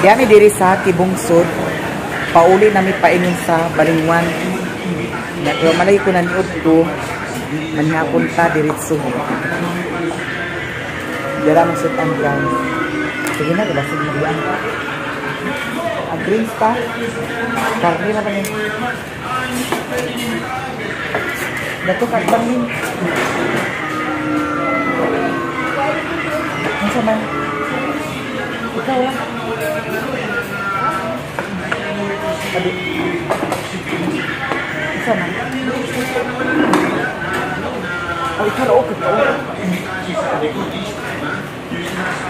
Diyan diri sa Tibungsod. Pauli nami painom sa Balingwan. Pero malay ko na niod to. Manhapon ta diretso. Dira mo sit ang ground. Sige na, diba? Sige na diyan. Greens pa. Karni na ba niya? Dato kagbangin. Ano sa man? Ikaw ah. Adi. Isa man. Oh, ikaw okay ka.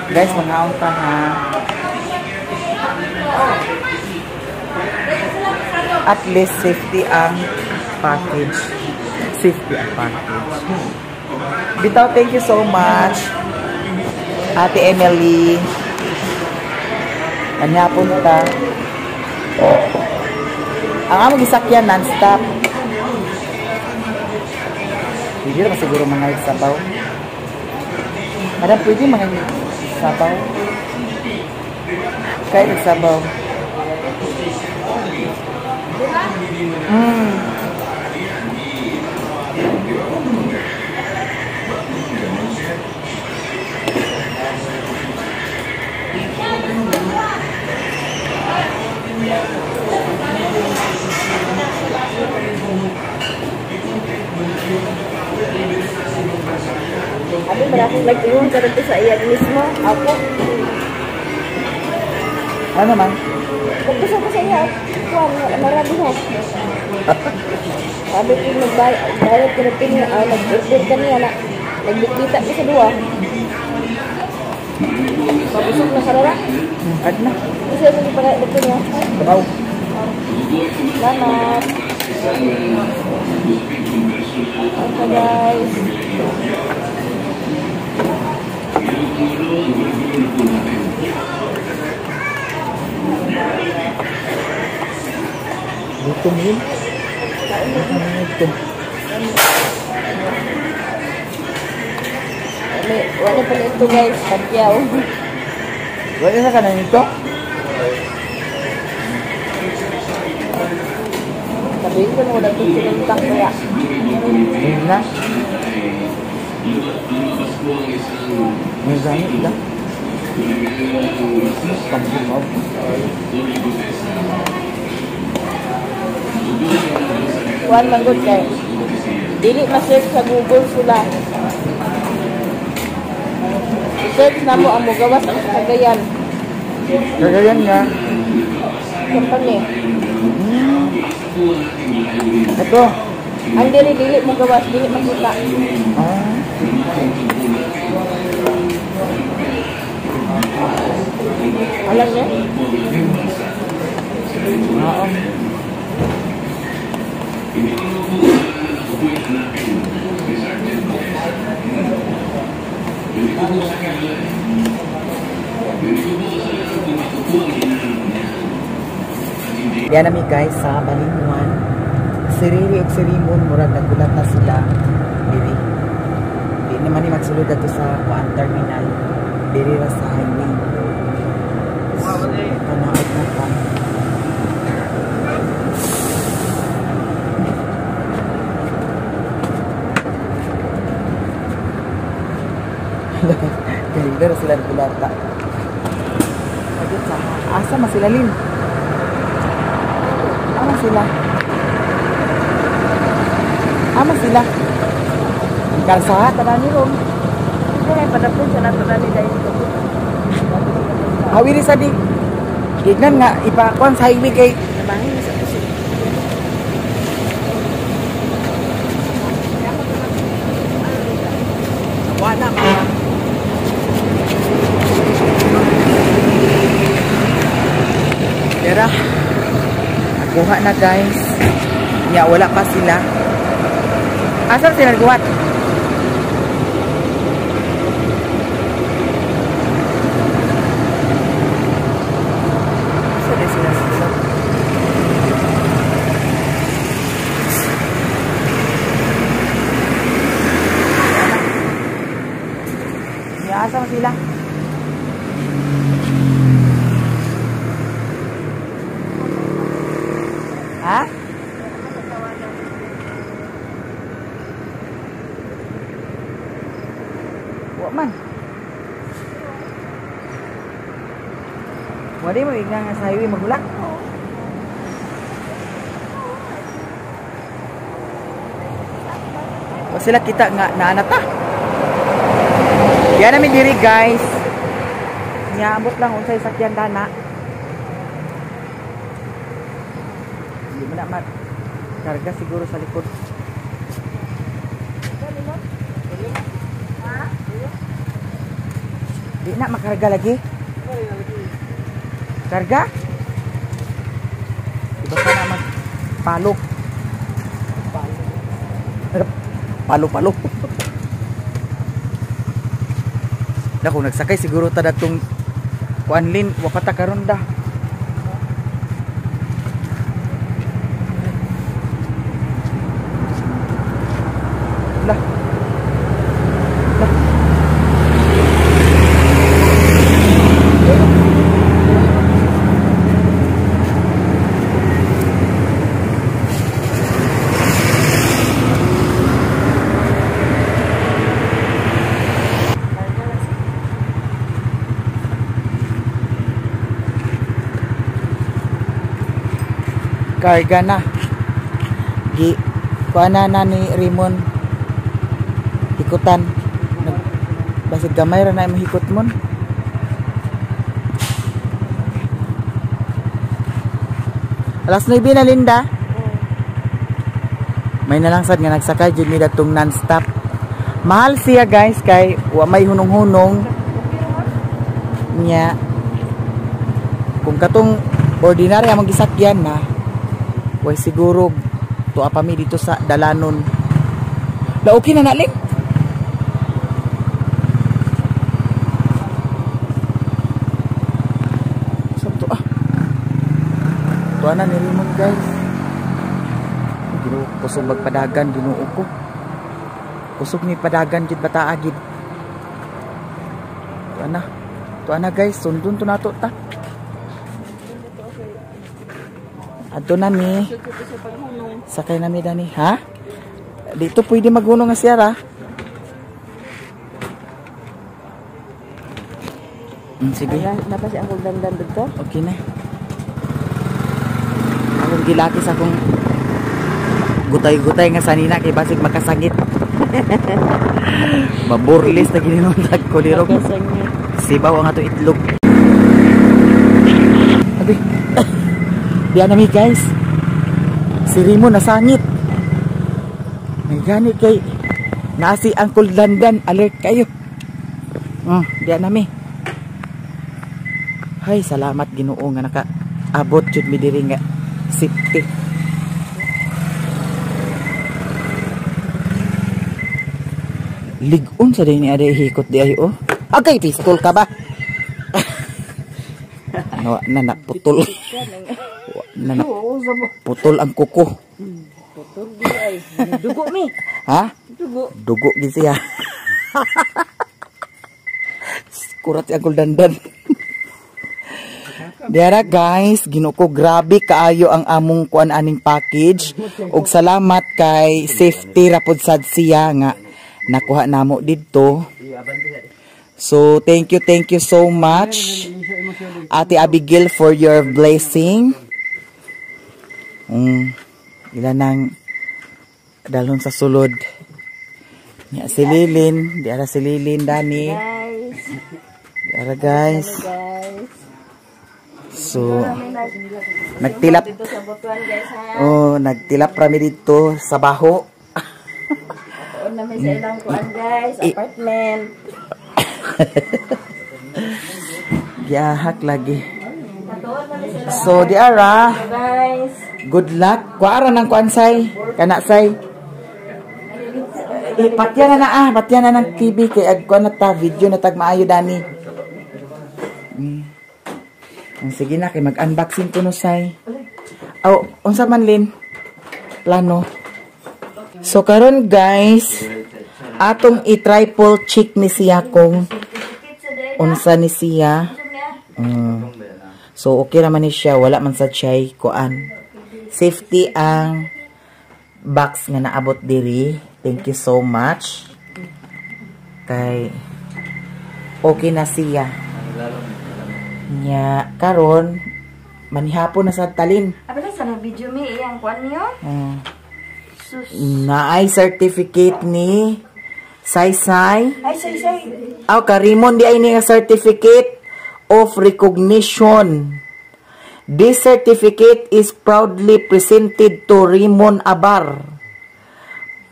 Guys, mangaon ka ha. At least safety ang package. Safety ang package. Bitaw, thank you so much. Ate Emily. Anyapon ta. Ang among gisakyan non-stop. Hindi naman siguro mga sabaw. Madam, pwede mga sabaw. Kahit nagsabaw. Abi maraming nag-iwan ka dito sa iyan mismo. Ako. Ano man? Gusto ko sa iya. Kuwan, marami ha. Sabi ko nagbayad ko na pinya. Nag-order ka niya na. Nagbikita ko sa duwa. Pabusog na karara. Ad na. Gusto ko yung pagkain dito niya. Wow. Salamat. Okay guys. Gutom yun. Wala pa ito guys. Pagyaw. Wala na ka na nito? Sabihin ko na wala ito sinuntak kaya. Ayun na. May gamit na. Pagbumaw. Kuhan manggod kay. Dili ma-search sa Google sila. I-search na mo ang mugawas ang Cagayan. Cagayan nga. Company. Ito. Ang dili mugawas, dili makita. Alam niya? Oo. Yan nami guys sa Balingwan. Siriri o sirimon murag nagulat na sila. Diri. Di naman ni magsulod ato sa Kuan Terminal. Diri ra sa highway. Panaot na pa. Kaya sila nagulata. Asa masilalin? Ama sila. Ama sila. Kalsahat na ni Rom. Hindi, padapon siya na ito na nila ito. Hawiri sa di. Gignan nga, ipakuan sa highway kay. Nabangin na sa puso. Wala ka. Tara. Nakuha na guys. Ya, wala pa sila. Asan sila nagkuhat? Asa mo sila? Wala mo igna nga sa highway magulak. O sila kita nga naanata. Yan namin diri guys. Niabot lang unsay sakyan dana. Hindi mo na karga siguro sa likod. Di na makarga lagi. Karga? Diba sana magpalo? Palo-palo. Na kung nagsakay siguro tada tong kuanlin wakata karon da. Lah. Karga na. Kuana na ni Raymond hikutan. Basig gamay ra na mahikot mon. Alas 9 na Linda. May nalangsad nga nagsakay jud mi datong non-stop. Mahal siya guys kay wa may hunong-hunong nya. Kung katong ordinarya ang gisakyan na way siguro tuwa pa mi dito sa dalanon. La okay na naling. Sabto tuwa na ni Raymond guys. Kusog magpadagan Ginoo ko. Kusog ni padagan gid bataa gid. Tuwa na guys, sundon to nato ta. Adto na mi. Sakay na mi dani, ha? Dito pwede magunong nga siya ra. Sige. Napa si akong dandan dito? Okay na. Akong gilaki sa akong gutay-gutay nga sanina kay basig makasangit. Maburlis na gininundag ko lirog. Sibaw ang ato itlog. Abi. Diyan na mi guys. Si Raymond nasangit. May gani kay nasi Uncle Dandan, alert kayo. Diyan na mi. Hay, salamat Ginoo nga naka-abot jud mi diri nga safety. Ligon sa din ni ada hikot di ayo. Okay, pistol ka ba? Na putol. Putol ang kuko. Putol di ay. Dugo mi. Ha? Dugo. Dugo di siya. Kurat si Uncle Dandan. Diara guys, ginuko grabe kaayo ang among kuan aning package. Og salamat kay safety rapod sad siya nga nakuha namo didto. So thank you so much Ate Abigail for your blessing. Ilan nang dalon sa sulod. Nya si Lilin, diara si Lilin dani. Diara guys. So nagtilap Dito sa Butuan guys ha. Nagtilap rami dito sa baho. Doon namin sa ilang kuan guys, apartment. Giyahak lagi. So diara Guys. good luck. Kuara nang kuansay kana say. Patyan na patyan na ng TV kay agkuan na ta video na tag maayo dani. Sige na kay mag-unboxing ko no say. Unsa man Lin? Plano. So karon guys, atong i-triple check ni siya kung unsa ni siya. So okay naman ni siya, wala man sa chay kuan. Safety ang box nga naabot diri. Thank you so much. Kay okay na siya. Nya karon manihapon na sa talin. Apa sa video mi iyang kuan niyo? Sus. Naay certificate ni Saysay. Ay say. Aw karimon di ay ni nga certificate of recognition. This certificate is proudly presented to Raymond Abar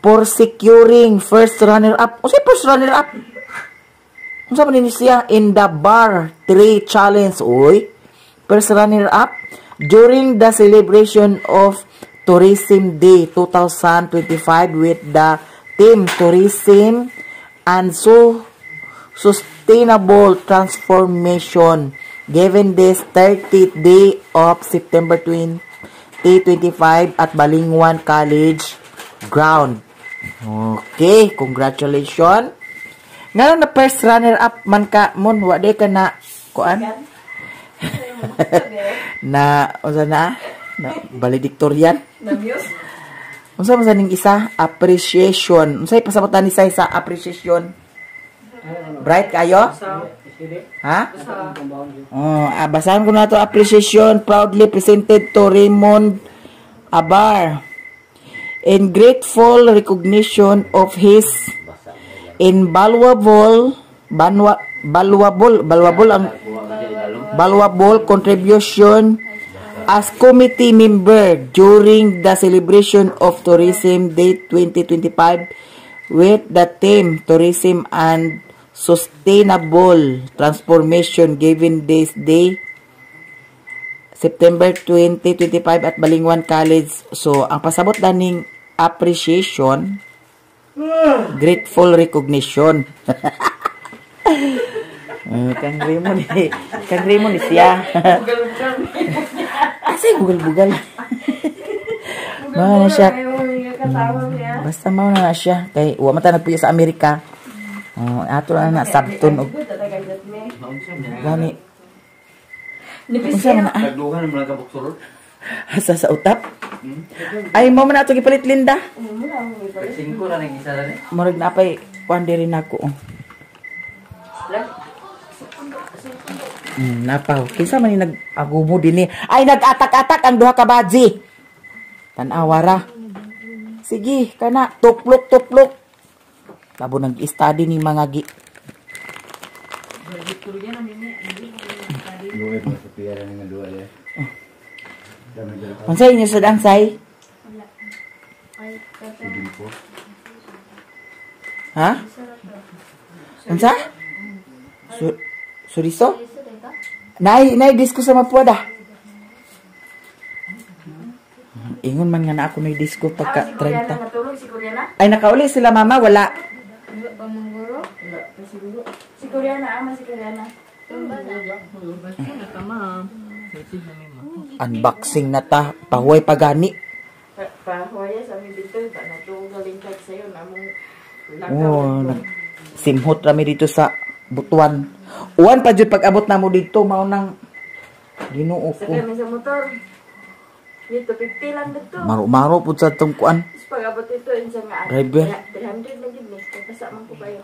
for securing first runner-up. O first runner-up? Kung saan man siya in the Bar 3 Challenge, oy. First runner-up during the celebration of Tourism Day 2025 with the theme Tourism and Sustainable Transformation given this 30th day of September 2025 at Balingwan College Ground. Okay, congratulations. Ngayon na first runner-up man ka, mon, wade ka na, kuan? na, unsa na valedictorian? Unsa man sa ning isa? Appreciation. Unsay pasabutan ni sa appreciation? Bright kayo? Ha? Basahan ko na to. Appreciation proudly presented to Raymond Abar in grateful recognition of his invaluable contribution as committee member during the celebration of Tourism Day 2025 with the theme Tourism and Sustainable Transformation given this day September 2025 at Balingwan College. So ang pasabot daning appreciation, grateful recognition. Kang Raymond siya. Kasi bugal-bugal. Mana siya. Basta mau na siya. Kay wa mata nagpuyo sa Amerika. Ato na sabton og gani. Unsa man Nagdugan mo lang ka buksurot. Asa sa utap? Ay mo man ato gipalit Linda. 5 na ning isa rin. Murag na pay kuan diri nako. Napaw. Kinsa man ni nag-agumo dinhi? Ay nag-atak-atak ang duha ka badji. Tan-awara. Sige, kana tuplok. Labo nag-study ni mga gi. Unsay inyo sad ang say? Ha? Unsa? Suriso? Nay disco sa mapuada. Ingon man nga na ako may disco pagka 30. Ay nakauli sila mama, wala. Si Koreana, ama si Koreana. Unboxing na ta, pahuway pagani. Pahuway sa mi dito, ba na to galing kag sayo namong simhot rami dito sa Butuan. Uwan pa jud pag-abot namo dito mao nang Ginoo ko. Sa kami sa motor. Dito 50 lang dito. Maro-maro pud sa tong kuan. Pag-abot ito insa nga. Driver. 300 na gid ni. Pasa man ko kayo.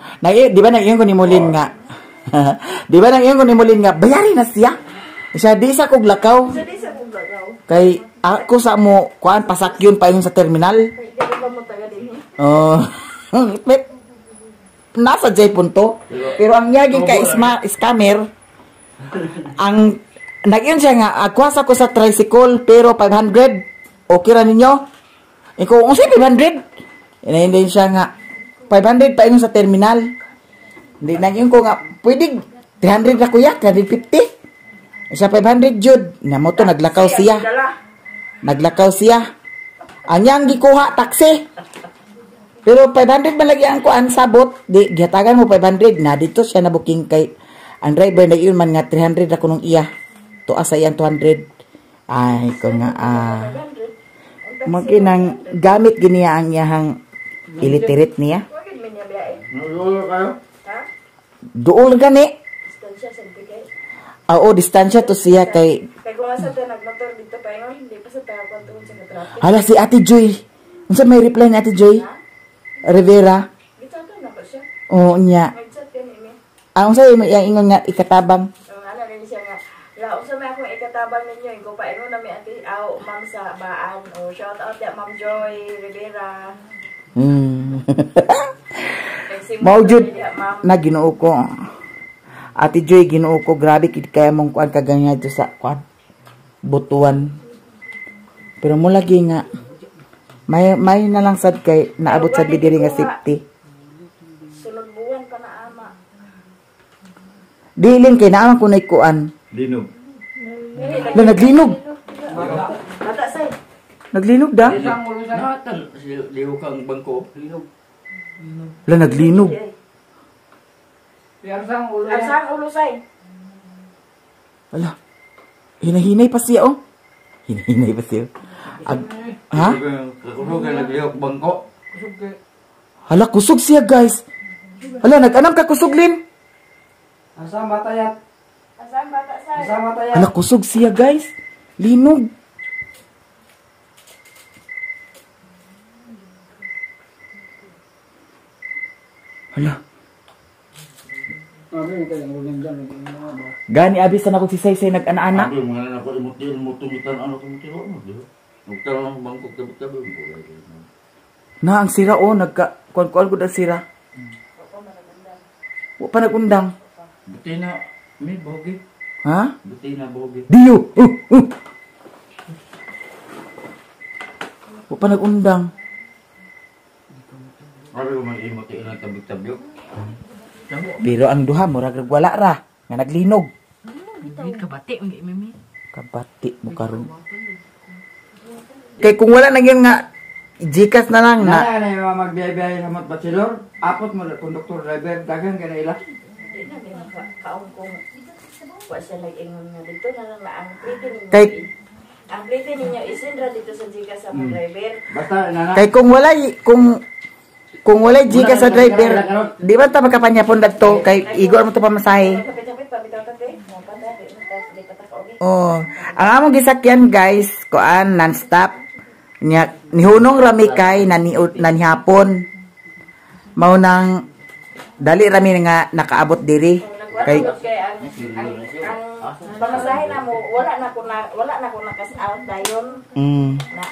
Di ba nang iyon ko ni Mulin nga? Di ba nang iyon ko ni Mulin nga? Bayari na siya. Siya di sa kog lakaw. Sa di sa kog lakaw. Kay ako sa mo kuan pasakyon pa yung sa terminal. Kay di ba mo taga dinhi? Oh. Nasa Japon to. Pero ang yaging ka scammer, ang nag-iyon siya nga, agwas ako sa tricycle, pero 500. Okay ra ninyo? Ikaw, kung siya 500? Hindi siya nga, 500 pa yun sa terminal. Hindi nag-iyon ko nga, pwede 300 na kuya, 350. Siya 500 jud. Namo to, naglakaw siya. Naglakaw siya. Anyang gikuha, taksi. Pero 500 man lagi ang kuan sabot, di gihatagan mo 500 na dito siya na booking kay ang driver na yun man nga 300 ako nung iya. Tuas sa iyang 200. Ay ko nga maginang gamit giniya ang iyang illiterate niya. Dool gani. Distansya sa bigay. Oo, distansya to siya kay Kung asa ta nagmotor dito pa hindi pa sa tawo tungod sa traffic. hala si Ate Joy. Unsa may reply ni Ate Joy? Rivera. Gitaka na ba siya? Oo niya. Nag-chat ka ni. Ang sa'yo mo iyang ingon nga ikatabang. Ano rin siya nga, Ya, unsa may akong ikatabang ninyo, iko pa ino na mi ati aw ma'am sa baan. O shout out ya Ma'am Joy Rivera. Maujud na Ginoo ko. Ate Joy, Ginoo ko, grabe kaya mong kuan kaganyan ito sa kuan butuan. Pero mo lagi nga may na lang sad kay naabot sad bidiri nga safety. Sunod buwan pa na ama. Dilin kay naamang kunay kuan. Linog. La naglinog. Bata say. Naglinog da? Isang ulo sa natin. Liho kang bangko. Linog. La naglinog. Piyarsang ulo Asang ulo say. Ala. Hinahinay pa siya oh. Hinahinay pa siya. Ha? Kusog ka nagliho bangko. Hala, kusog siya guys. Hala, nag-anam ka kusog lin. Asam bata yan. Asang bata say. Asam bata yan. Hala, kusog siya guys. Linog. Hala. Gani abis na ako si Saysay nag-ana-ana. Abi mga na ako imutin ano tumutin mo. Nagtala ng bangko tabi-tabi mo. Na ang sira oh, kuan-kuan ko ang sira. Wa pa nagundang. Buti na may bogi. Ha? Buti na bogi. Diyo. Wa pa nagundang. Abi man imutin ang tabi-tabi. Pero ang duha murag wala ra nga naglinog. Kabati ang mimi. Kabati mo karon. Kay kung wala na gyud nga Gcash na lang na. Na yung mga magbiyay-biyay sa mat bachelor, apot mo conductor driver, dagang ka na ila. Hindi na din kaong kung wa siya nag-ingon nga dito na lang na ang plite ninyo. Ang plite ninyo isindra dito sa Gcash sa mga driver. Basta nana. Kay kung walay Gcash sa driver, di ba ta magkapanyapon dadto kay igor mo to pamasahe. Kapit-kapit pa bitaw ta kay. Mo pa ta di pa ta kaogi. Oh, ang among gisakyan guys, kuan non-stop. Nya nihunong rami kay nanihapon. Mao nang dali rami nga nakaabot diri. Kay ang pamasahe na mo wala na ko nakas out dayon. Na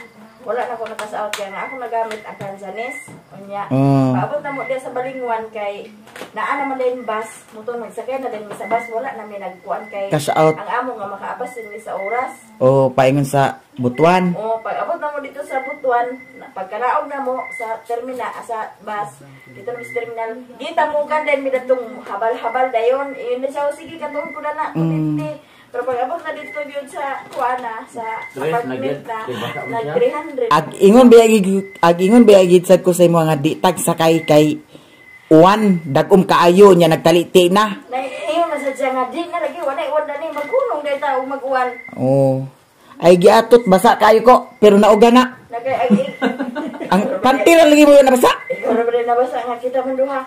wala na ko nakas out kaya nga ako nagamit ang Kansanes unya. Paabot na mo diya sa Balingwan kay naa naman din bus moto nagsakay na din mi sa bus wala na mi nagkuan kay cash out. ang amo nga makaabas din mi sa oras. O paingon sa Butuan. O pag abot na mo dito sa Butuan pagkaraog na mo sa terminal sa bus dito na sa terminal kita mo kan din mi datong habal-habal dayon yun na siya sige katong ko na kundi. Pero pag abot na dito yun sa kuana sa apartment na 300. Ag ingon biagid sad ko sa imo nga di tag sakay kay uwan dagom kaayo nya nagtaliti na. Na iyo masadya nga di na lagi wala ni magkunong dayta o mag-uwan. Oh. Ay giatot basa kayo ko pero nauga na. Nagay Ang pantira lagi mo na basa. ikaw na ba rin nabasa nga kita man duha.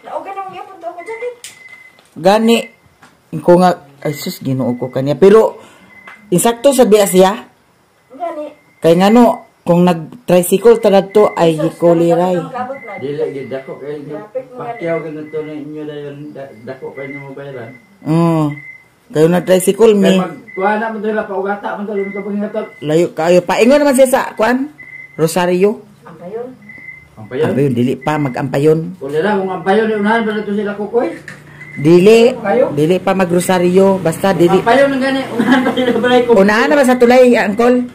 Nauga na mga punto ako dyan. Gani ko nga ay sus Ginoo ko kanya pero insakto sa biya siya. Gani. Kay ngano kung nag-tricycle talad to ay hikuliray. Dili gid dako kay pakyaw ganito na inyo dayon dako kay mo bayaran. Kayo nag-tricycle Kay mi. magkuha na mo dila paugata man dalo to pangingatot. Layo kayo pa. Ingon naman siya sa kwan Rosario. Ang kayon. Ampayon. Ampayon dili pa mag-ampayon. Kung nila kung ampayon unahan ba dito sila kukoy? Dili pa mag-Rosario basta dili. Ampayon ng gani unahan ba sila balay ko? Unahan na ba sa tulay, Uncle?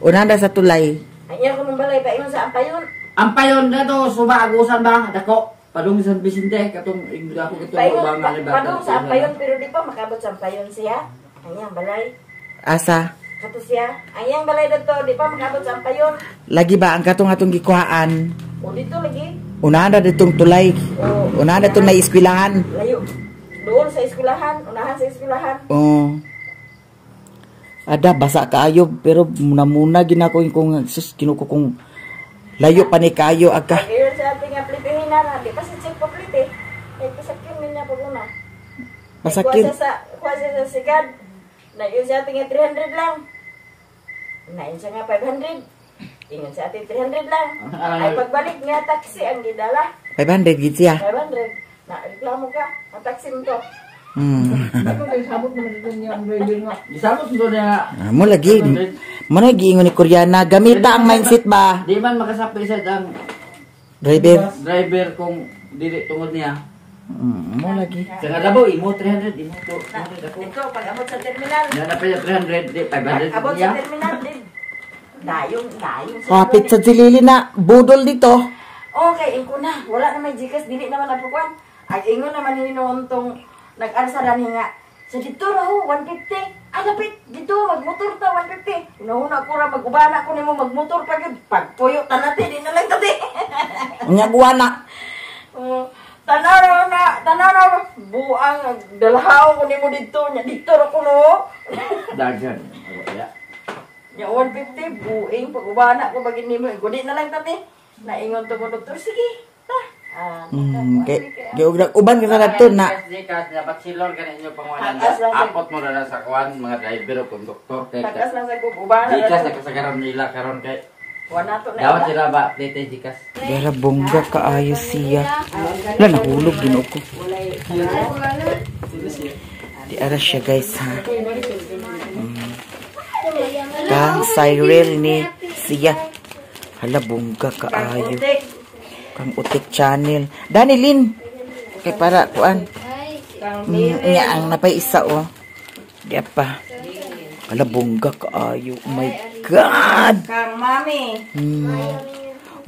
Unahan na sa tulay. Anya ko nung balay pa ingon sa ampayon. Ampayon na to suba agusan ba dako? Padung San Vicente katong igda ko kito Paingon ba nga padung sa ampayon pero di pa makabot sa ampayon siya. Anyang balay. Asa? Kato siya. Anyang balay dito di pa makabot sa ampayon. Lagi ba ang katong gikuhaan? O dito lagi. Unahan na ditong tulay. Unahan na itong naiskwilahan. Layo. Doon sa eskwelahan, unahan sa eskwelahan. Ada basa kaayo pero muna ginako kung sus kinuko kung layo pa ni kaayo aga. Ngayon sa ating aplitihin na, di pa sa check pa plite. Ay pasakyan min na pag una. Pasakyan. Kuha siya sa sigad. Na yun sa ating 300 lang. Na yun siya nga 500. Ingon sa ating 300 lang. Ay pagbalik nga taxi ang gidala. 500 gid siya. 500. Na reklamo ka. Ang taxi mo to. Isabot mo niya. Mo lagi ingon ni Koreana, gamita ang mindset ba? Di man makasapi sa ang Driver kung dili tungod niya. mo lagi. Sa Davao imo 300 imo to. Ito, pag abot sa terminal. Na pa 300 di 500 Abot niya. sa terminal din. Dayong. Kapit sa silili na budol dito. Okay, ingko na. Wala na may Gcash, dili naman napukuan. Ang ingon naman hinuon tong nag-arsaran nga. Sa dito raw, 150. Ay, lapit. Dito, magmotor ta, 150. Unahuna ko ra, mag-ubana ko nimo magmotor pa yun. Pagpuyo, tanati, di na lang tati. Nyagwana. Tanaw na. Buang, dalhaw ko nimo dito. Dito ra ko no. Dagan. Nya 150, buing, pag-ubana ko bagin nimo. Gudi na lang tati. Naingon to ko, doktor, sige. Kay uban ka sa dapton na. Kasi dapat silor ka ninyo pangwanan. Takas lang sa- Apot mo na sa kuan mga driver o konduktor. Takas lang sa kubana. Jikas na kasagaran nila karon kay. Wala to na. Dapat sila ba plate jikas. Dara bongga kaayo siya. Wala nahulog din ako. Di ara siya guys ha. Kang Cyril ni siya. Hala bongga kaayo. Kang Utik channel. Danilin. Kay para kuan. Iya ang napay isa oh. Di pa. Hala bongga kaayo. Oh my God. Kang Mami.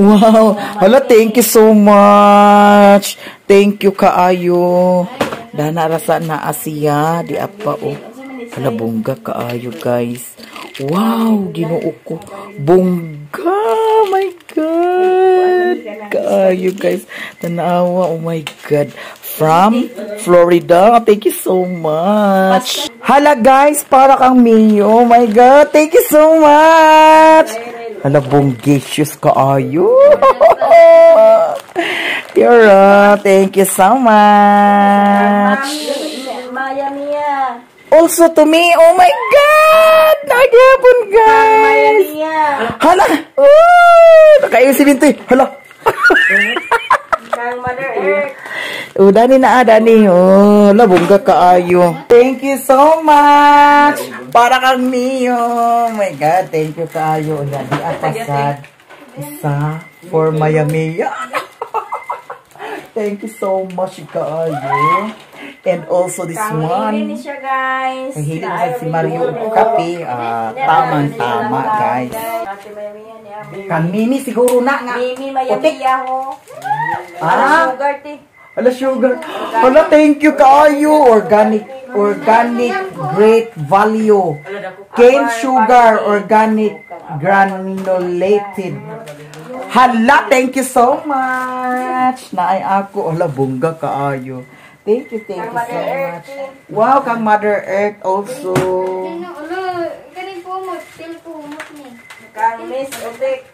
Wow. Hala thank you so much. Thank you kaayo. Dana rasa na asiya. Di apa oh. Hala bongga kaayo guys. Wow. Ginoo ko. Bongga. My God. Kaayo guys. Tanawa. Oh my God. From Florida. Thank you so much. Hala guys. Para kang Mio. Oh my God. Thank you so much. Hala bonggisius kaayo. Tira. Thank you so much. Maya Mia. Also to me. Oh my God. Nagyapon guys. Maya Mia. Hala! Nakayusin ito eh. Hala! Kang Mother Earth. Dani na Dani. Oh, labongga kaayo. Thank you so much. Para kang Mio. Oh my God, thank you kaayo. Dani apasad. Isa for Miami. Thank you so much kaayo. And also this Kang one. Mimi ni siya guys. Ang hilig sa si Mario Kape. Tamang-tama guys. Ate Maya Mia ni Ami. Kang Mimi siguro na nga. Mimi Maya Utik. Mia ho. Ah, Sugar ti. hala sugar. Hala thank you kaayo. Organic great value. Cane sugar, organic granulated. Hala, thank you so much. Naay ako. Hala, bongga kaayo. Thank you so much. Wow, kang Mother Earth also. Kang Miss Utik.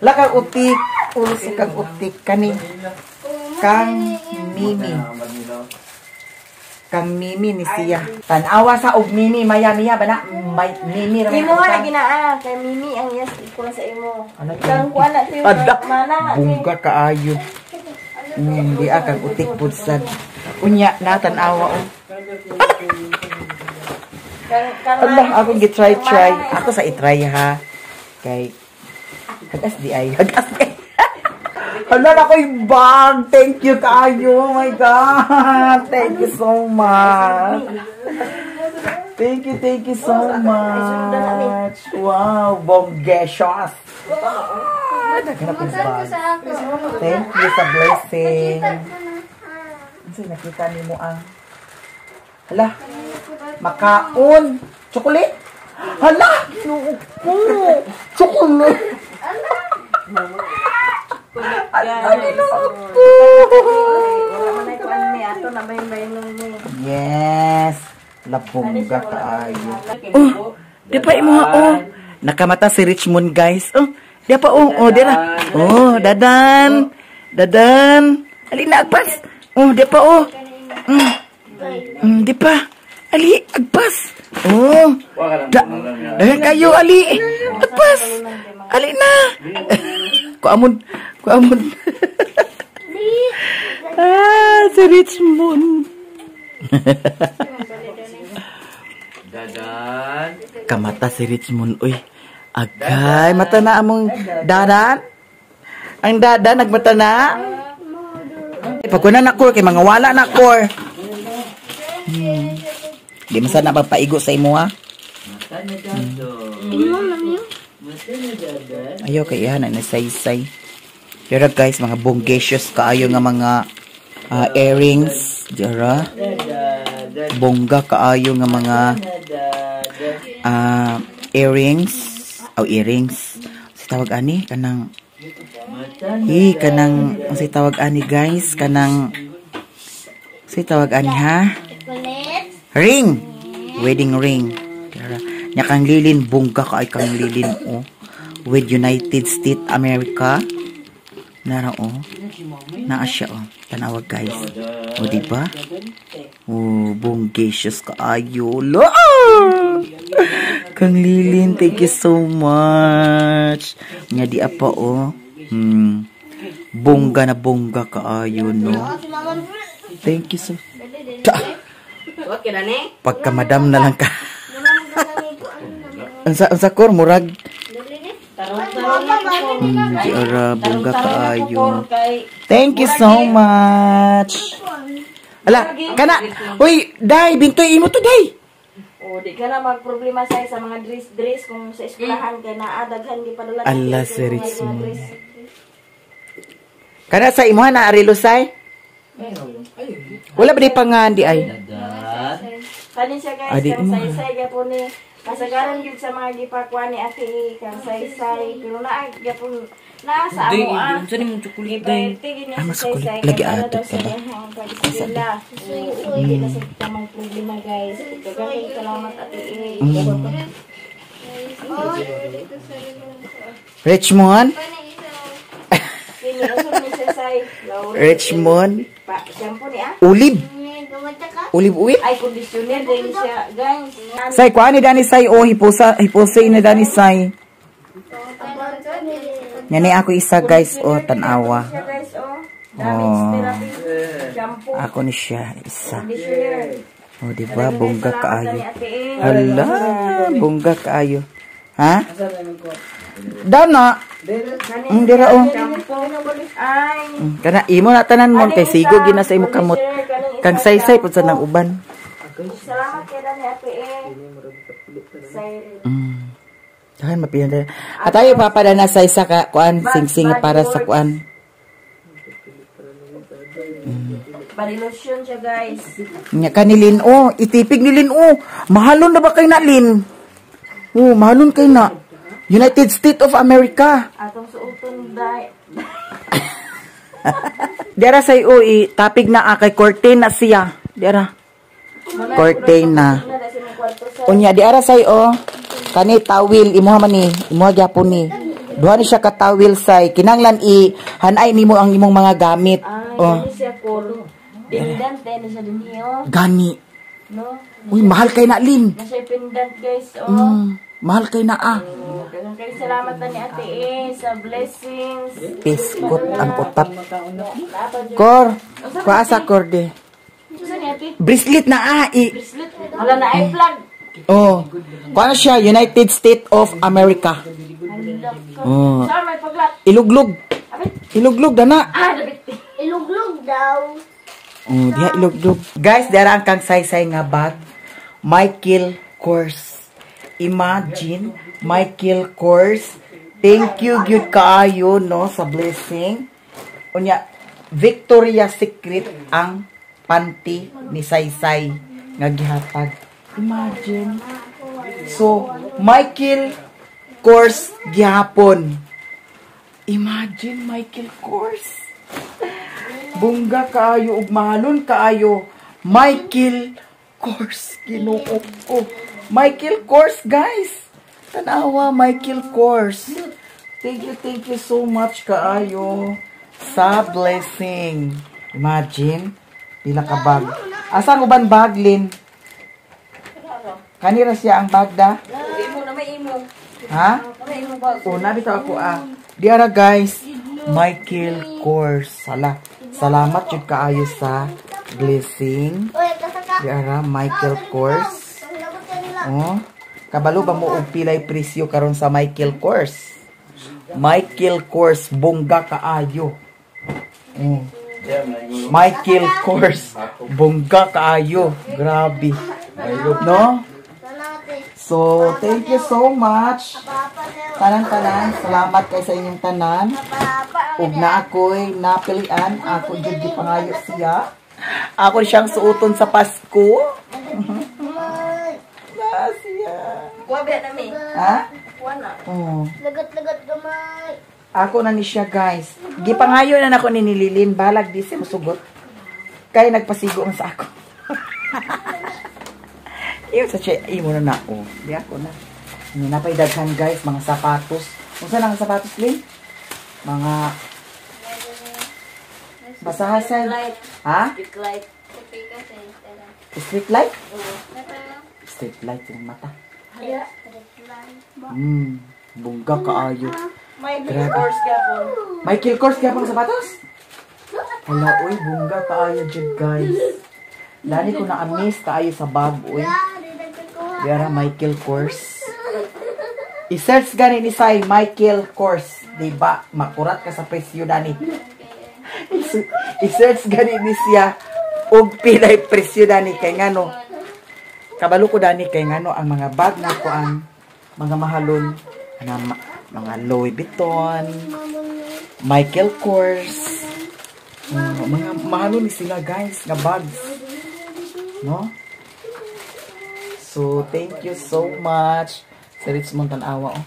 La kang utik. Also kang utik. Kani. Kang Mimi. Kang Mimi ni siya. Tanawa sa og Mimi. Maya Mia ba na? Mimi raman. Imo na ginaa. Kay Mimi ang yes. Ikulang sa imo. Ano to? Kang kuha na tiyo. Ada. Mana nga. Bungga kaayo. Hindi kang utik pudsad. Unya na tanawa o. Allah, ako gitry. Ako sa itry ha. Kay hagas di ay. Hagas di ay. Hala na ko'y bag. Thank you kaayo. Oh my God. Thank you so much. Thank you so much. Wow, bonggesios. Naghanap yung bag. Thank you sa blessing. Kasi nakita ni mo ang hala, makaon. Chocolate? Hala, ginuo ko. Chocolate. Yes. Labongga kaayo. Oh, di pa imo oh. Nakamata si Richmond guys. Oh, di pa oh, dira. Oh, dadan. Ali na agpas. Oh, di pa oh. Di pa. Ali agpas. Oh. Dagan kayo ali. Agpas. Ali na. Kuamon. Si Richmond. Dadan. Kamata si Richmond. Uy, agay, mata na among dadan. Ang dadan, nagmata na. Pagkunan na ko, kay mga wala na ko. Di masan na papaigo sa imo ha. Mata na dado. Mata na dadan. Ayaw kay yan, na saysay. Dira guys, mga bongacious kaayo nga mga earrings. Dira. Bongga kaayo nga mga earrings. Earrings. Si tawag ani kanang kanang si tawag ani guys, kanang si tawag ani ha? Ring. Wedding ring. Dira. Nya kang lilin bongga kaay kang lilin oh. With United States America. Nara oh. Naa siya oh. Tanawag guys. O diba? Oh, bongacious kaayo. La! Kang lilin, thank you so much. Nga di apa oh. Bongga na bongga kaayo no. Thank you so. Pagka madam na lang ka. Unsa kor murag di ara bongga kaayo. Thank you so much. Ala, kana. Uy, dai bintoy imo to dai. O di ka na magproblema sa mga dress kung sa eskwelahan kay naa daghan gi padala. Allah series mo. Kana sa imo na arilo say? Wala ba di pangan di ay? Kanin siya guys, kang say-say gyapon ni kasagaran gyud sa mga gipakuan ni ate kang say-say pero naa gyapon na sa amo ah. Unsa ni mo chocolate day? Mas kulit lagi ato kada. Hindi na sa tamang problema guys. Daghang salamat ate. Richmond. Richmond. Shampoo ni ah. Ulib. Ulib uwi. Ay conditioner din siya guys. Say kuan ni dani say oh hiposa ni dani say. Nani ako isa guys oh tanawa. Oh. Ako ni siya isa. Oh di ba bongga kaayo. Hala, bongga kaayo. Ha? Dana. Dira oh. Kana imo na tanan mo kay sigo gina sa imo kamot. Kang say-say pud sa nang uban. Salamat kay dani ate. Dahan mapihan. At tayo papadana sa isa ka kuan sing-sing para sa kuan. Parilotion siya guys. Nya kanilin oh, itipig nilin oh. Mahalon na ba kay na lin? Oh, mahalon kay na. United States of America. Atong suoton dai. Dara say oh, tapig na kay cortina siya. Dara. Cortina. Unya diara say oh. Kani tawil imuha man ni, imuha gyapon ni. Duha ni siya ka tawil say kinanglan hanay nimo ang imong mga gamit. Oh. Siya ko. Pendant din sa dinyo. Gani. No. Uy, mahal kay na lin. Nasa pendant guys oh. Mahal kay na ah. Kay salamat na ni ate sa blessings. Biskot ang utat. Kor. Kuasa kor de. Bracelet na ah. Bracelet. Wala na ay flag. Oh. Kuano siya? United States of America. Oh. Saan may paglat? Iluglog. Iluglog dana. Iluglog daw. Oh, diha iluglog. Guys, dara ang kang say-say nga bag. Michael Kors. Imagine, Michael Kors. Thank you gyud kaayo no sa blessing. Unya Victoria's Secret ang panty ni Saysay nga gihatag. Imagine. So, Michael Kors gihapon. Imagine Michael Kors. Bungga kaayo ug mahalon kaayo. Michael Kors Ginoo ko. Michael Kors guys. Tanawa Michael Kors. Thank you so much kaayo sa blessing. Imagine pila ka bag. Asa uban bag lin? Kanira siya ang bag da? Imo na may imo. Ha? May imo bag. O, nabito ako Diara guys, Michael Kors. Salamat yun kaayo sa blessing. Diara Michael Kors. Oh, kabalo ba mo og pilay presyo karon sa Michael Kors? Michael Kors bongga kaayo. Oh. Michael Kors bongga kaayo. Grabe. No? So, thank you so much. Tanan-tanan, salamat kay sa inyong tanan. Ug na ako'y napilian, ako jud gipangayo siya. Ako siyang suoton sa Pasko. Siya. Wabi na mi. Ha? Wala. Oh. Lagat-lagat gamay. Ako na ni siya, guys. Gipangayo na nako ni Nililin, balag di siya musugot. Kay nagpasigo man sa ako. Iyo sa che, imo na nako. Di ako na. Ni napay daghan, guys, mga sapatos. Unsa nang sapatos, Lin? Mga basahasan. Ha? Big light. Street light? Street light yung mata. Bungga kaayo. Michael Kors gapon. Michael Kors kaya pang sapatos? Hala, uy, bungga kaayo dyan, guys. Lani ko na-amaze kaayo sa bag, uy. Diara Michael Kors. I-search gani ni Sai, Michael Kors. Diba? Makurat ka sa presyo, Dani. I-search gani ni siya. Og pilay presyo, Dani. Kay nga no. Kabalo ko, Dani, kay nga no, ang mga bag na ko ang mga mahalon. Mga Louis Vuitton. Michael Kors. Mga mahalon ni sila, guys, na bags. No? So, thank you so much. Sa Richmond Tanawa, oh.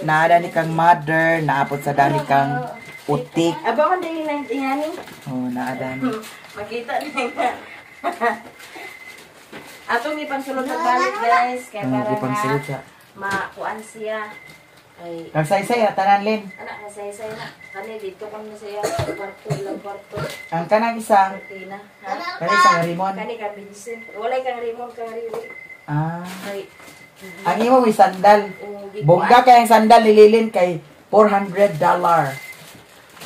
Naada ni kang mother, naapot sa dani kang utik. Aba man dili nang tingani. Oh, naada ni. Makita niya nga. Atong ipangsulod na balik, guys. Kaya para Ipangsulod nga siya. makuan siya. Ay, Kang say-say, tanan, Lin. anak, nasay-say na. Kani, dito kami na siya. Kwarto lang, kwarto. Ang kanang isang, Tina. Ha? kanang isang rimon. Kani ka, Vincent. Walay kang rimon, kang riri. Ah. Ay, Ang imo may sandal. gikuan. Bongga kay ang sandal ni Lilin kay $400.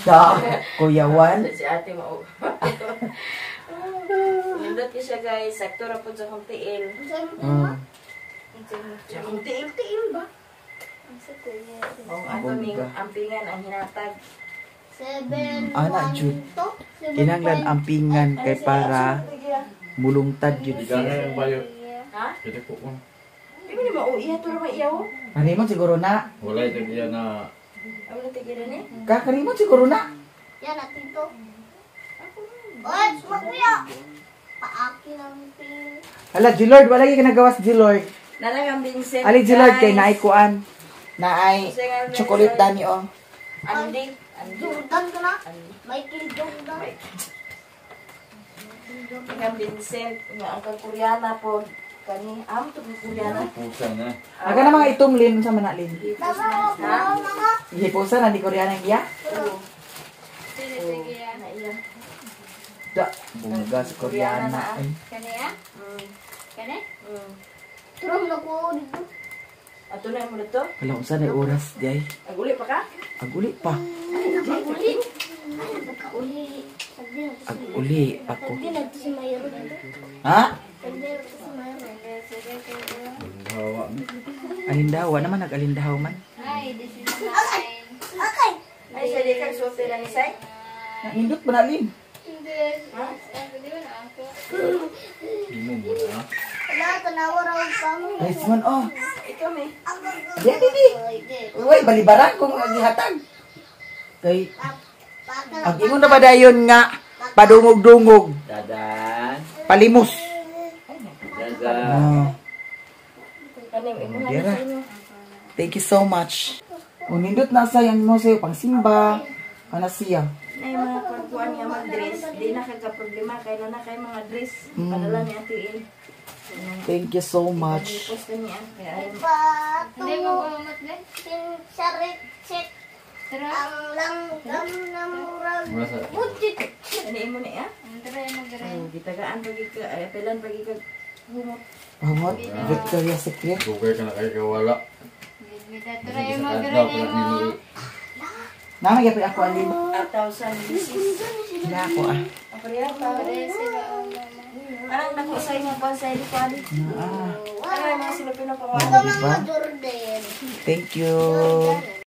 Da, Kuya Juan. Si ate mo. Nindot niya siya, guys. Sakto ra po sa kong tiil. Sa kong tiil ba? Ang ato ning ampingan ang hinatag. Ana jud. Kinanglan ampingan kay para mulungtad jud Ikaw na siya. yung bayo. Ha? Ito po ko. Ibi ni mauiya to ra maiyaw. Karimon siguro na. Wala ito diyan na Ano na tigil ni? Kakarimon siguro na. Yan, natin to. Oy, sumakuya! Paaki ng pin. Hala, G-Lord, wala yung nagawas G-Lord. Nalagang Vincent. Ali G-Lord kay guys. naikuan. Naay chocolate dani oh. Andi. Jordan ka na? Michael Jordan. Nalagang Vincent. Nga ang kang-Koreana po. Kani, to kang-Koreana. pusa na. Aga na mga itong Lin sa manalin. Ha? Hipusa na di Koreana iya. Oo. Naiya. Da, bunga sa Koreana. Ay, Kaniya? Mm. Kani? Mm. Turong na ko dito. Ato na mo dito. wala unsa na oras di. Aguli pa ka? Aguli pa. Uli. Uli. Sagdi na to si Aguli ako. Sagdi na to si Mayro dito. Ha? Sagdi na to si Mayro. Hawa na. Alindahaw naman nag-alindahaw man. Hi, this is mine. Okay. Ay, siya di kang suotin na ni Sai? Nindot pa na Lin. Ha? Di mo muna. Wala, tanawa raw pa mo. Nice man oh. Ikaw, may. Di di. Uy, balibaran kung gihatag. Kay ang ingon na ba dayon nga padungog-dungog, Dadan. palimos. Dadan. Oh. Kani, imo na Dira. sa inyo. Thank you so much. Nindot na sayang mo sa'yo, pang simba. Ano siya? Na yung mga pagkuhan niya mag-dress, di na kagka-problema, kaya na kay mga dress. Padala ni Ate Il. Thank you so much. Post na niya. Kaya ayun. Hindi mo ba matgan? Pinsarit set. Ang langgam na murag. Wala sa. Butit. Kani mo ni, ha? Oh, gitagaan pagi ka, ay apelan pagi ka humot. Pamot, Victoria's Secret. Dugay ka na kayo kawala. Try Sa mo kadlaw ko na nini. Namagyapi ako alin. 1,000 pieces. Hila ako ah. Priyata. Parang dako sa inyo pa sa Edi. Ano yung mga silupin na pangalan? Mga Jordan. Thank you.